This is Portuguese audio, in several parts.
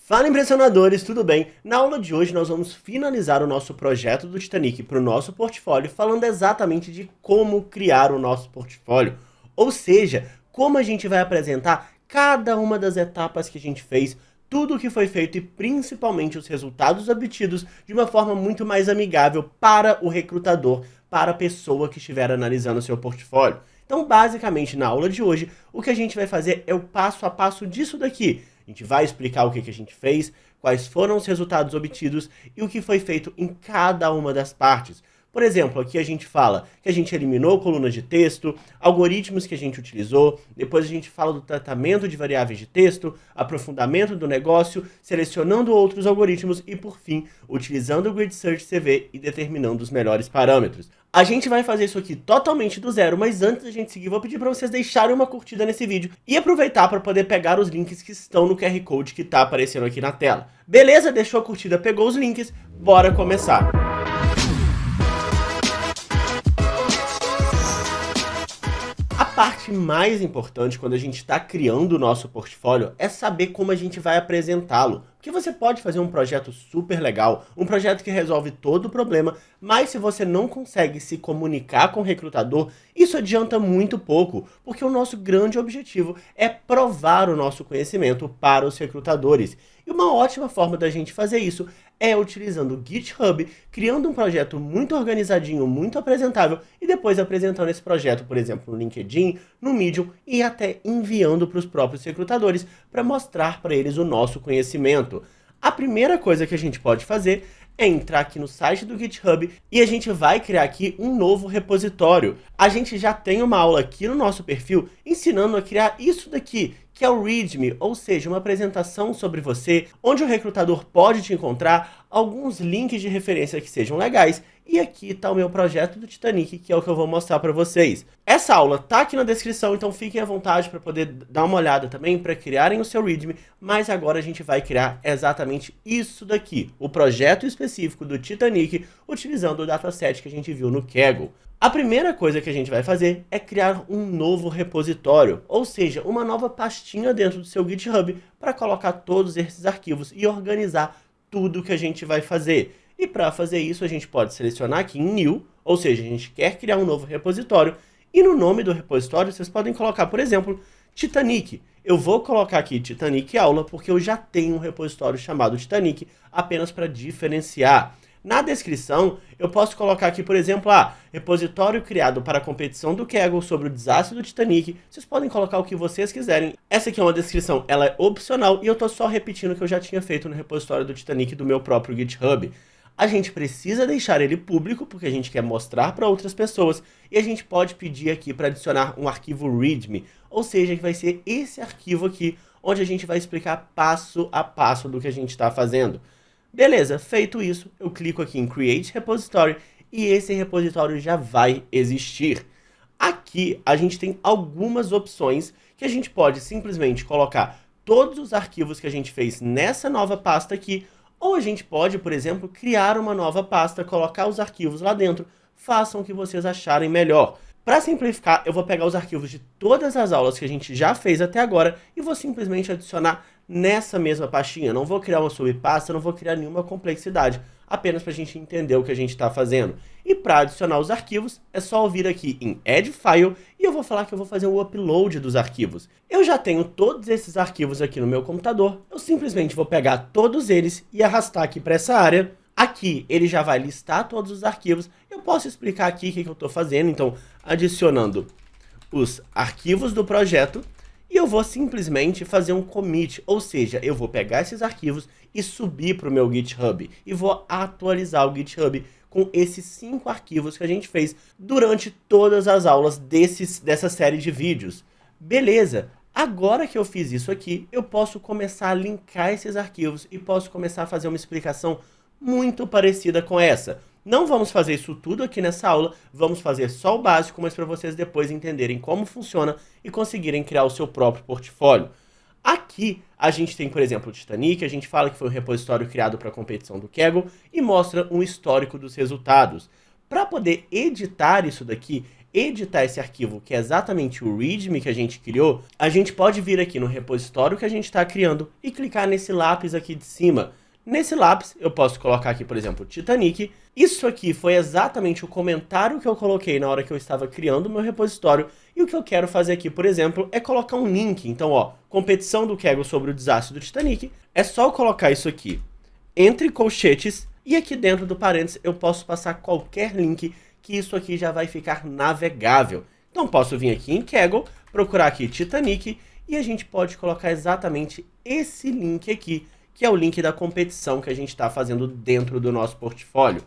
Fala, impressionadores, tudo bem? Na aula de hoje nós vamos finalizar o nosso projeto do Titanic para o nosso portfólio, falando exatamente de como criar o nosso portfólio, ou seja, como a gente vai apresentar cada uma das etapas que a gente fez, tudo o que foi feito e principalmente os resultados obtidos de uma forma muito mais amigável para o recrutador, para a pessoa que estiver analisando o seu portfólio. Então, basicamente, na aula de hoje, o que a gente vai fazer é o passo a passo disso daqui. A gente vai explicar o que a gente fez, quais foram os resultados obtidos e o que foi feito em cada uma das partes. Por exemplo, aqui a gente fala que a gente eliminou colunas de texto, algoritmos que a gente utilizou, depois a gente fala do tratamento de variáveis de texto, aprofundamento do negócio, selecionando outros algoritmos e, por fim, utilizando o Grid Search CV e determinando os melhores parâmetros. A gente vai fazer isso aqui totalmente do zero, mas antes da gente seguir, vou pedir para vocês deixarem uma curtida nesse vídeo e aproveitar para poder pegar os links que estão no QR Code que está aparecendo aqui na tela. Beleza? Deixou a curtida, pegou os links, bora começar! A parte mais importante quando a gente está criando o nosso portfólio é saber como a gente vai apresentá-lo. Porque você pode fazer um projeto super legal, um projeto que resolve todo o problema, mas se você não consegue se comunicar com o recrutador, isso adianta muito pouco, porque o nosso grande objetivo é provar o nosso conhecimento para os recrutadores. E uma ótima forma da gente fazer isso é utilizando o GitHub, criando um projeto muito organizadinho, muito apresentável, e depois apresentando esse projeto, por exemplo, no LinkedIn, no Medium, e até enviando para os próprios recrutadores para mostrar para eles o nosso conhecimento. A primeira coisa que a gente pode fazer é entrar aqui no site do GitHub e a gente vai criar aqui um novo repositório. A gente já tem uma aula aqui no nosso perfil ensinando a criar isso daqui, que é o README, ou seja, uma apresentação sobre você, onde o recrutador pode te encontrar alguns links de referência que sejam legais. E aqui está o meu projeto do Titanic, que é o que eu vou mostrar para vocês. Essa aula está aqui na descrição, então fiquem à vontade para poder dar uma olhada também, para criarem o seu README, mas agora a gente vai criar exatamente isso daqui, o projeto específico do Titanic, utilizando o dataset que a gente viu no Kaggle. A primeira coisa que a gente vai fazer é criar um novo repositório, ou seja, uma nova pastinha dentro do seu GitHub para colocar todos esses arquivos e organizar tudo que a gente vai fazer. E para fazer isso a gente pode selecionar aqui em New, ou seja, a gente quer criar um novo repositório, e no nome do repositório vocês podem colocar, por exemplo, Titanic. Eu vou colocar aqui Titanic Aula porque eu já tenho um repositório chamado Titanic, apenas para diferenciar. Na descrição, eu posso colocar aqui, por exemplo, repositório criado para a competição do Kaggle sobre o desastre do Titanic. Vocês podem colocar o que vocês quiserem. Essa aqui é uma descrição, ela é opcional e eu estou só repetindo o que eu já tinha feito no repositório do Titanic do meu próprio GitHub. A gente precisa deixar ele público porque a gente quer mostrar para outras pessoas e a gente pode pedir aqui para adicionar um arquivo README, ou seja, que vai ser esse arquivo aqui, onde a gente vai explicar passo a passo do que a gente está fazendo. Beleza, feito isso, eu clico aqui em Create Repository e esse repositório já vai existir. Aqui a gente tem algumas opções que a gente pode simplesmente colocar todos os arquivos que a gente fez nessa nova pasta aqui, ou a gente pode, por exemplo, criar uma nova pasta, colocar os arquivos lá dentro, façam o que vocês acharem melhor. Para simplificar, eu vou pegar os arquivos de todas as aulas que a gente já fez até agora e vou simplesmente adicionar nessa mesma pastinha. Não vou criar uma subpasta, não vou criar nenhuma complexidade, apenas para a gente entender o que a gente está fazendo. E para adicionar os arquivos, é só vir aqui em Add File e eu vou falar que eu vou fazer o upload dos arquivos. Eu já tenho todos esses arquivos aqui no meu computador, eu simplesmente vou pegar todos eles e arrastar aqui para essa área. Aqui ele já vai listar todos os arquivos. Eu posso explicar aqui o que eu estou fazendo, então adicionando os arquivos do projeto e eu vou simplesmente fazer um commit, ou seja, eu vou pegar esses arquivos e subir para o meu GitHub e vou atualizar o GitHub com esses 5 arquivos que a gente fez durante todas as aulas dessa série de vídeos. Beleza, agora que eu fiz isso aqui, eu posso começar a linkar esses arquivos e posso começar a fazer uma explicação muito parecida com essa. Não vamos fazer isso tudo aqui nessa aula, vamos fazer só o básico, mas para vocês depois entenderem como funciona e conseguirem criar o seu próprio portfólio. Aqui a gente tem, por exemplo, o Titanic, a gente fala que foi um repositório criado para a competição do Kaggle e mostra um histórico dos resultados. Para poder editar isso daqui, editar esse arquivo, que é exatamente o README que a gente criou, a gente pode vir aqui no repositório que a gente está criando e clicar nesse lápis aqui de cima. Nesse lápis, eu posso colocar aqui, por exemplo, Titanic. Isso aqui foi exatamente o comentário que eu coloquei na hora que eu estava criando o meu repositório. E o que eu quero fazer aqui, por exemplo, é colocar um link. Então, ó, competição do Kaggle sobre o desastre do Titanic. É só eu colocar isso aqui entre colchetes e aqui dentro do parênteses eu posso passar qualquer link que isso aqui já vai ficar navegável. Então, posso vir aqui em Kaggle, procurar aqui Titanic e a gente pode colocar exatamente esse link aqui, que é o link da competição que a gente está fazendo dentro do nosso portfólio.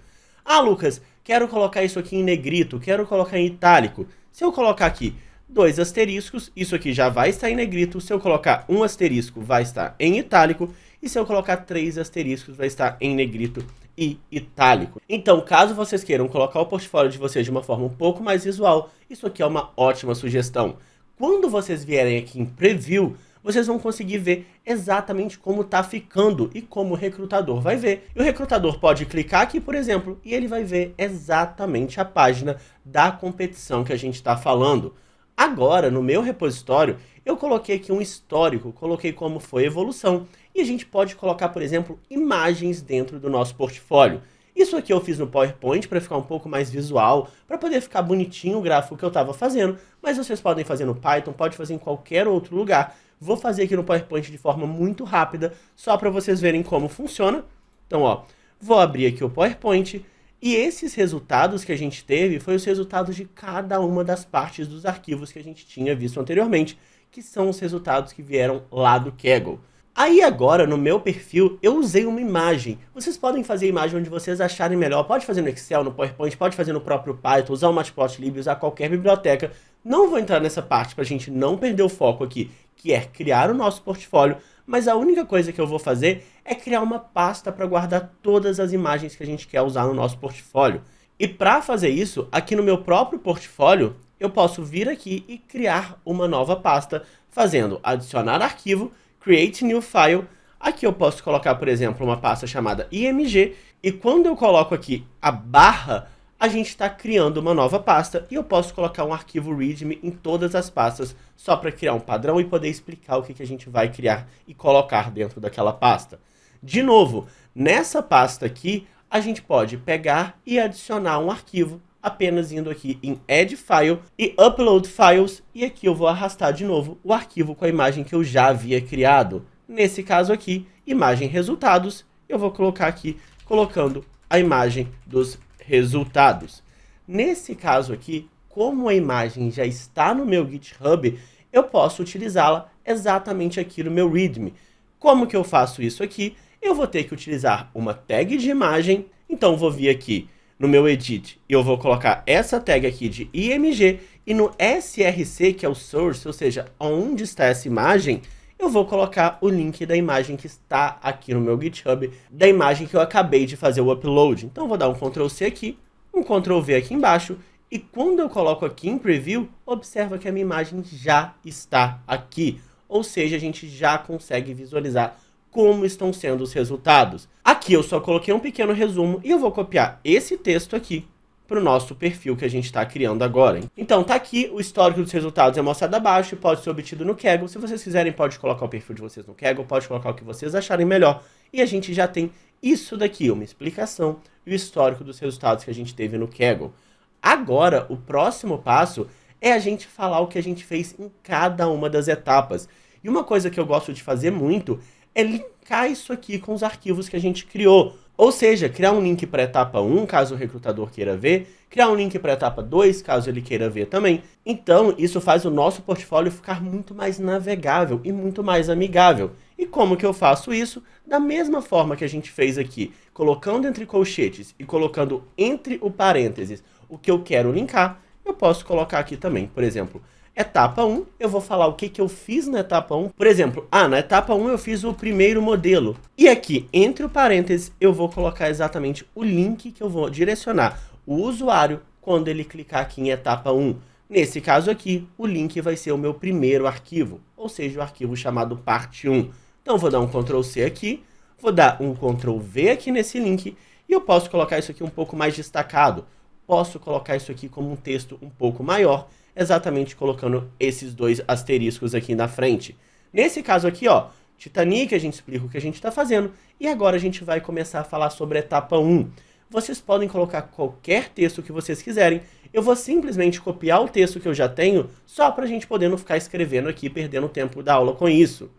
Ah, Lucas, quero colocar isso aqui em negrito, quero colocar em itálico. Se eu colocar aqui 2 asteriscos, isso aqui já vai estar em negrito. Se eu colocar 1 asterisco, vai estar em itálico. E se eu colocar 3 asteriscos, vai estar em negrito e itálico. Então, caso vocês queiram colocar o portfólio de vocês de uma forma um pouco mais visual, isso aqui é uma ótima sugestão. Quando vocês vierem aqui em Preview, vocês vão conseguir ver exatamente como está ficando e como o recrutador vai ver. E o recrutador pode clicar aqui, por exemplo, e ele vai ver exatamente a página da competição que a gente está falando. Agora, no meu repositório, eu coloquei aqui um histórico, coloquei como foi a evolução. E a gente pode colocar, por exemplo, imagens dentro do nosso portfólio. Isso aqui eu fiz no PowerPoint para ficar um pouco mais visual, para poder ficar bonitinho o gráfico que eu estava fazendo, mas vocês podem fazer no Python, pode fazer em qualquer outro lugar. Vou fazer aqui no PowerPoint de forma muito rápida, só para vocês verem como funciona. Então, ó, vou abrir aqui o PowerPoint e esses resultados que a gente teve foi os resultados de cada uma das partes dos arquivos que a gente tinha visto anteriormente, que são os resultados que vieram lá do Kaggle. Aí agora, no meu perfil, eu usei uma imagem. Vocês podem fazer a imagem onde vocês acharem melhor. Pode fazer no Excel, no PowerPoint, pode fazer no próprio Python, usar o Matplotlib, usar qualquer biblioteca. Não vou entrar nessa parte para a gente não perder o foco aqui, que é criar o nosso portfólio. Mas a única coisa que eu vou fazer é criar uma pasta para guardar todas as imagens que a gente quer usar no nosso portfólio. E para fazer isso, aqui no meu próprio portfólio, eu posso vir aqui e criar uma nova pasta, fazendo adicionar arquivo, Create New File. Aqui eu posso colocar, por exemplo, uma pasta chamada IMG. E quando eu coloco aqui a barra, a gente está criando uma nova pasta. E eu posso colocar um arquivo README em todas as pastas, só para criar um padrão e poder explicar o que a gente vai criar e colocar dentro daquela pasta. De novo, nessa pasta aqui, a gente pode pegar e adicionar um arquivo, apenas indo aqui em Add File e Upload Files, e aqui eu vou arrastar de novo o arquivo com a imagem que eu já havia criado. Nesse caso aqui, imagem resultados, eu vou colocar aqui, colocando a imagem dos resultados. Nesse caso aqui, como a imagem já está no meu GitHub, eu posso utilizá-la exatamente aqui no meu README. Como que eu faço isso aqui? Eu vou ter que utilizar uma tag de imagem, então vou vir aqui no meu edit, eu vou colocar essa tag aqui de IMG, e no src, que é o source, ou seja, onde está essa imagem, eu vou colocar o link da imagem que está aqui no meu GitHub, da imagem que eu acabei de fazer o upload. Então, vou dar um Ctrl+C aqui, um Ctrl+V aqui embaixo, e quando eu coloco aqui em Preview, observa que a minha imagem já está aqui. Ou seja, a gente já consegue visualizar como estão sendo os resultados. Aqui eu só coloquei um pequeno resumo e eu vou copiar esse texto aqui para o nosso perfil que a gente está criando agora. Então tá aqui, o histórico dos resultados é mostrado abaixo e pode ser obtido no Kaggle. Se vocês quiserem, pode colocar o perfil de vocês no Kaggle, pode colocar o que vocês acharem melhor. E a gente já tem isso daqui, uma explicação e o histórico dos resultados que a gente teve no Kaggle. Agora, o próximo passo é a gente falar o que a gente fez em cada uma das etapas. E uma coisa que eu gosto de fazer muito é linkar isso aqui com os arquivos que a gente criou. Ou seja, criar um link para a etapa 1, caso o recrutador queira ver, criar um link para a etapa 2, caso ele queira ver também. Então, isso faz o nosso portfólio ficar muito mais navegável e muito mais amigável. E como que eu faço isso? Da mesma forma que a gente fez aqui, colocando entre colchetes e colocando entre o parênteses o que eu quero linkar, eu posso colocar aqui também, por exemplo, etapa 1, eu vou falar o que eu fiz na etapa 1. Por exemplo, na etapa 1 eu fiz o primeiro modelo. E aqui, entre o parênteses, eu vou colocar exatamente o link que eu vou direcionar o usuário quando ele clicar aqui em etapa 1. Nesse caso aqui, o link vai ser o meu primeiro arquivo, ou seja, o arquivo chamado parte 1. Então, vou dar um Ctrl+C aqui, vou dar um Ctrl+V aqui nesse link, e eu posso colocar isso aqui um pouco mais destacado. posso colocar isso aqui como um texto um pouco maior, exatamente colocando esses dois asteriscos aqui na frente. Nesse caso aqui, ó, Titanic, a gente explica o que a gente está fazendo, e agora a gente vai começar a falar sobre a etapa 1. Vocês podem colocar qualquer texto que vocês quiserem, eu vou simplesmente copiar o texto que eu já tenho, só para a gente poder não ficar escrevendo aqui, perdendo o tempo da aula com isso.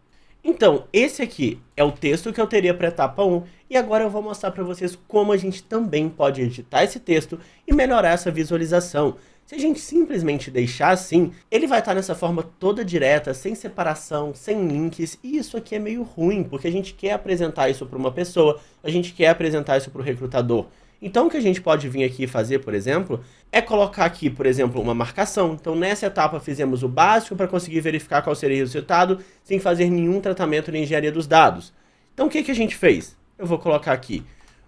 Então, esse aqui é o texto que eu teria para a etapa 1, e agora eu vou mostrar para vocês como a gente também pode editar esse texto e melhorar essa visualização. Se a gente simplesmente deixar assim, ele vai estar nessa forma toda direta, sem separação, sem links, e isso aqui é meio ruim, porque a gente quer apresentar isso para uma pessoa, a gente quer apresentar isso para o recrutador. Então o que a gente pode vir aqui fazer, por exemplo, é colocar aqui, por exemplo, uma marcação. Então nessa etapa fizemos o básico para conseguir verificar qual seria o resultado, sem fazer nenhum tratamento na engenharia dos dados. Então o que a gente fez? Eu vou colocar aqui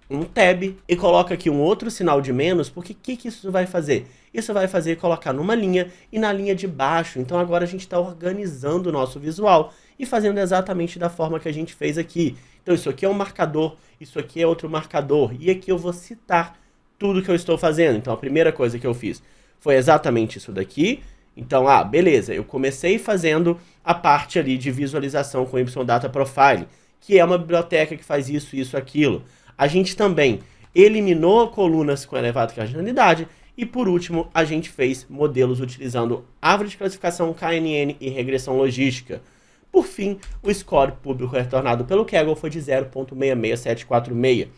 um tab e coloco aqui um outro sinal de menos, porque o que isso vai fazer? Isso vai fazer colocar numa linha e na linha de baixo. Então agora a gente está organizando o nosso visual e fazendo exatamente da forma que a gente fez aqui. Então isso aqui é um marcador, isso aqui é outro marcador, e aqui eu vou citar tudo que eu estou fazendo. Então a primeira coisa que eu fiz foi exatamente isso daqui. Então, beleza, eu comecei fazendo a parte ali de visualização com YData Profiling, que é uma biblioteca que faz isso, isso, aquilo. A gente também eliminou colunas com elevada cardinalidade e, por último, a gente fez modelos utilizando árvore de classificação KNN e regressão logística. Por fim, o score público retornado pelo Kaggle foi de 0.66746.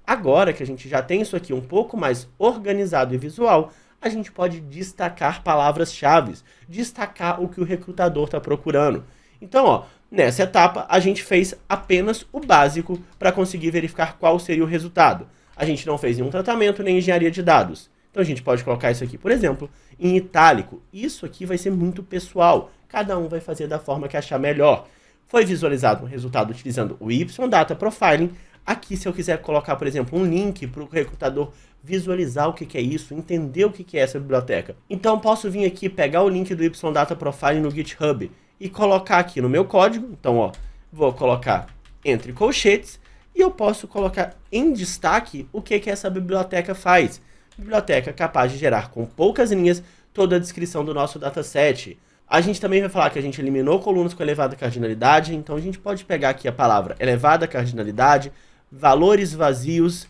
Agora que a gente já tem isso aqui um pouco mais organizado e visual, a gente pode destacar palavras-chave, destacar o que o recrutador está procurando. Então, ó, nessa etapa, a gente fez apenas o básico para conseguir verificar qual seria o resultado. A gente não fez nenhum tratamento nem engenharia de dados. Então a gente pode colocar isso aqui, por exemplo, em itálico. Isso aqui vai ser muito pessoal. Cada um vai fazer da forma que achar melhor. Foi visualizado um resultado utilizando o YData Profiling. Aqui, se eu quiser colocar, por exemplo, um link para o recrutador visualizar o que é isso, entender o que é essa biblioteca. Então, posso vir aqui, pegar o link do YData Profiling no GitHub e colocar aqui no meu código. Então, ó, vou colocar entre colchetes e eu posso colocar em destaque o que essa biblioteca faz. Biblioteca capaz de gerar com poucas linhas toda a descrição do nosso dataset. A gente também vai falar que a gente eliminou colunas com elevada cardinalidade, então a gente pode pegar aqui a palavra elevada cardinalidade, valores vazios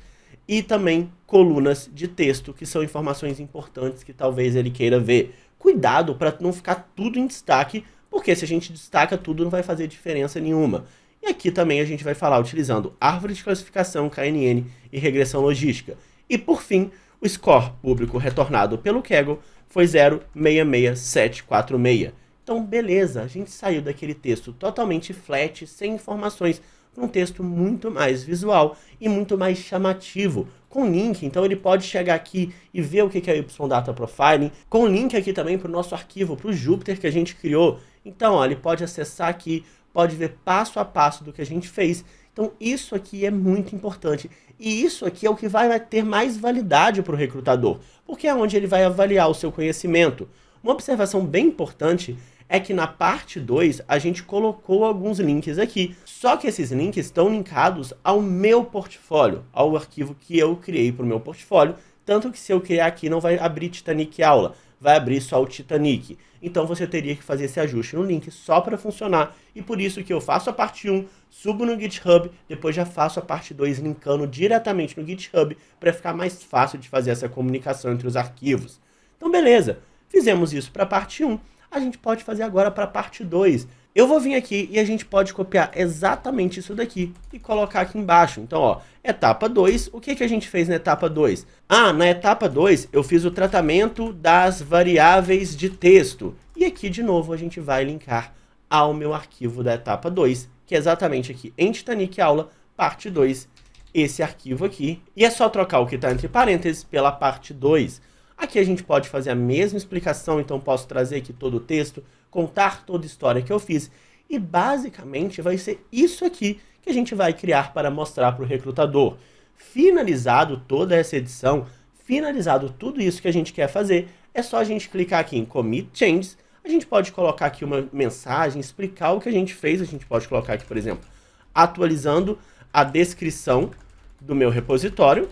e também colunas de texto, que são informações importantes que talvez ele queira ver. Cuidado para não ficar tudo em destaque, porque se a gente destaca tudo não vai fazer diferença nenhuma. E aqui também a gente vai falar utilizando árvore de classificação, KNN e regressão logística. E por fim, o score público retornado pelo Kaggle foi 0.66746. Então, beleza, a gente saiu daquele texto totalmente flat, sem informações, para um texto muito mais visual e muito mais chamativo, com link. Então ele pode chegar aqui e ver o que é YData Profiling, com link aqui também para o nosso arquivo, para o Jupyter que a gente criou. Então, ó, ele pode acessar aqui, pode ver passo a passo do que a gente fez. Então isso aqui é muito importante. E isso aqui é o que vai ter mais validade para o recrutador, porque é onde ele vai avaliar o seu conhecimento. Uma observação bem importante é que na parte 2 a gente colocou alguns links aqui, só que esses links estão linkados ao meu portfólio, ao arquivo que eu criei para o meu portfólio, tanto que se eu criar aqui não vai abrir Titanic aula, vai abrir só o Titanic. Então você teria que fazer esse ajuste no link só para funcionar, e por isso que eu faço a parte 1, subo no GitHub, depois já faço a parte 2 linkando diretamente no GitHub para ficar mais fácil de fazer essa comunicação entre os arquivos. Então beleza, fizemos isso para a parte 1, a gente pode fazer agora para a parte 2. Eu vou vir aqui e a gente pode copiar exatamente isso daqui e colocar aqui embaixo. Então, ó, etapa 2, o que a gente fez na etapa 2? Na etapa 2 eu fiz o tratamento das variáveis de texto. E aqui, de novo, a gente vai linkar ao meu arquivo da etapa 2, que é exatamente aqui em Titanic Aula, parte 2, esse arquivo aqui. E é só trocar o que está entre parênteses pela parte 2. Aqui a gente pode fazer a mesma explicação, então posso trazer aqui todo o texto, contar toda a história que eu fiz. E basicamente vai ser isso aqui que a gente vai criar para mostrar para o recrutador. Finalizado toda essa edição, finalizado tudo isso que a gente quer fazer, é só a gente clicar aqui em Commit Changes. A gente pode colocar aqui uma mensagem, explicar o que a gente fez. A gente pode colocar aqui, por exemplo, atualizando a descrição do meu repositório.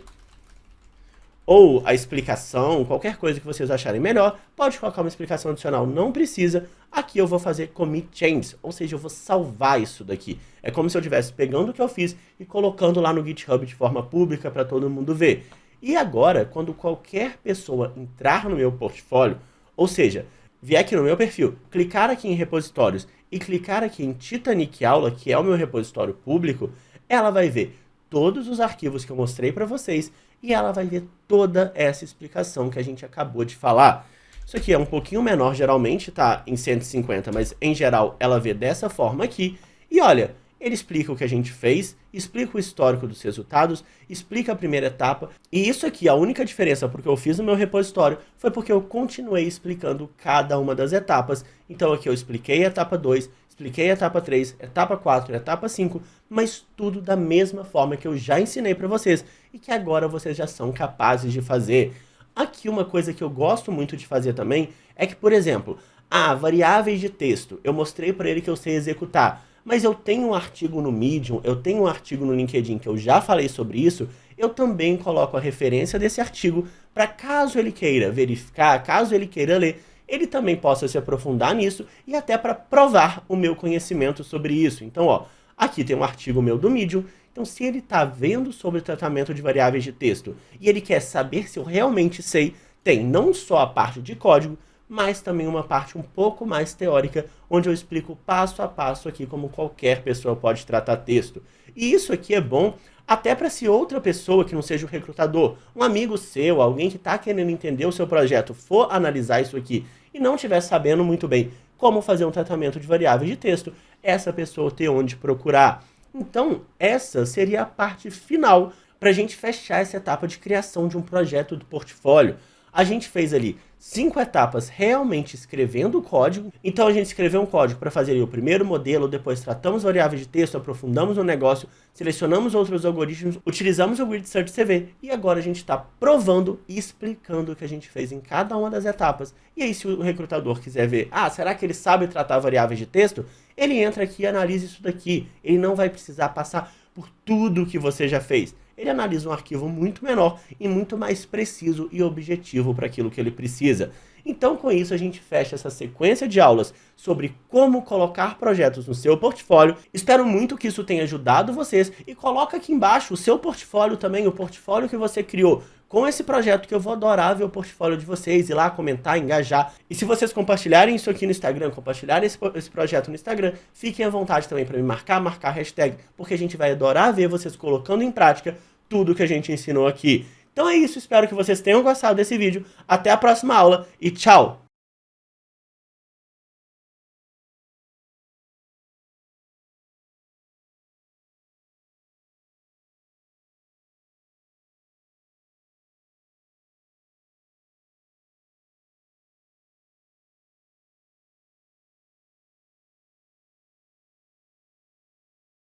ou a explicação, qualquer coisa que vocês acharem melhor, pode colocar uma explicação adicional, não precisa. Aqui eu vou fazer commit changes, ou seja, eu vou salvar isso daqui. É como se eu estivesse pegando o que eu fiz e colocando lá no GitHub de forma pública para todo mundo ver. E agora, quando qualquer pessoa entrar no meu portfólio, ou seja, vier aqui no meu perfil, clicar aqui em repositórios e clicar aqui em Titanic Aula, que é o meu repositório público, ela vai ver todos os arquivos que eu mostrei para vocês e ela vai ver toda essa explicação que a gente acabou de falar. Isso aqui é um pouquinho menor, geralmente tá em 150, mas em geral ela vê dessa forma aqui. E olha, ele explica o que a gente fez, explica o histórico dos resultados, explica a primeira etapa. E isso aqui, a única diferença porque eu fiz no meu repositório foi porque eu continuei explicando cada uma das etapas. Então aqui eu expliquei a etapa 2, expliquei a etapa 3, etapa 4, etapa 5, mas tudo da mesma forma que eu já ensinei para vocês e que agora vocês já são capazes de fazer. Aqui uma coisa que eu gosto muito de fazer também é que, por exemplo, variáveis de texto, eu mostrei para ele que eu sei executar, mas eu tenho um artigo no Medium, eu tenho um artigo no LinkedIn que eu já falei sobre isso, eu também coloco a referência desse artigo para caso ele queira verificar, caso ele queira ler, ele também possa se aprofundar nisso e até para provar o meu conhecimento sobre isso. Então, ó, aqui tem um artigo meu do Medium, então se ele está vendo sobre o tratamento de variáveis de texto e ele quer saber se eu realmente sei, tem não só a parte de código, mas também uma parte um pouco mais teórica, onde eu explico passo a passo aqui como qualquer pessoa pode tratar texto. E isso aqui é bom até para se outra pessoa que não seja o recrutador, um amigo seu, alguém que está querendo entender o seu projeto, for analisar isso aqui e não estiver sabendo muito bem como fazer um tratamento de variáveis de texto, essa pessoa ter onde procurar. Então, essa seria a parte final para a gente fechar essa etapa de criação de um projeto do portfólio. A gente fez ali 5 etapas realmente escrevendo o código. Então a gente escreveu um código para fazer ali o primeiro modelo, depois tratamos variáveis de texto, aprofundamos no negócio, selecionamos outros algoritmos, utilizamos o Grid Search CV e agora a gente está provando e explicando o que a gente fez em cada uma das etapas. E aí se o recrutador quiser ver, será que ele sabe tratar variáveis de texto? Ele entra aqui e analisa isso daqui. Ele não vai precisar passar por tudo que você já fez. Ele analisa um arquivo muito menor e muito mais preciso e objetivo para aquilo que ele precisa. Então, com isso, a gente fecha essa sequência de aulas sobre como colocar projetos no seu portfólio. Espero muito que isso tenha ajudado vocês e coloca aqui embaixo o seu portfólio também, o portfólio que você criou com esse projeto, que eu vou adorar ver o portfólio de vocês, ir lá comentar, engajar. E se vocês compartilharem isso aqui no Instagram, compartilharem esse projeto no Instagram, fiquem à vontade também para me marcar a hashtag, porque a gente vai adorar ver vocês colocando em prática tudo que a gente ensinou aqui. Então é isso, espero que vocês tenham gostado desse vídeo. Até a próxima aula e tchau!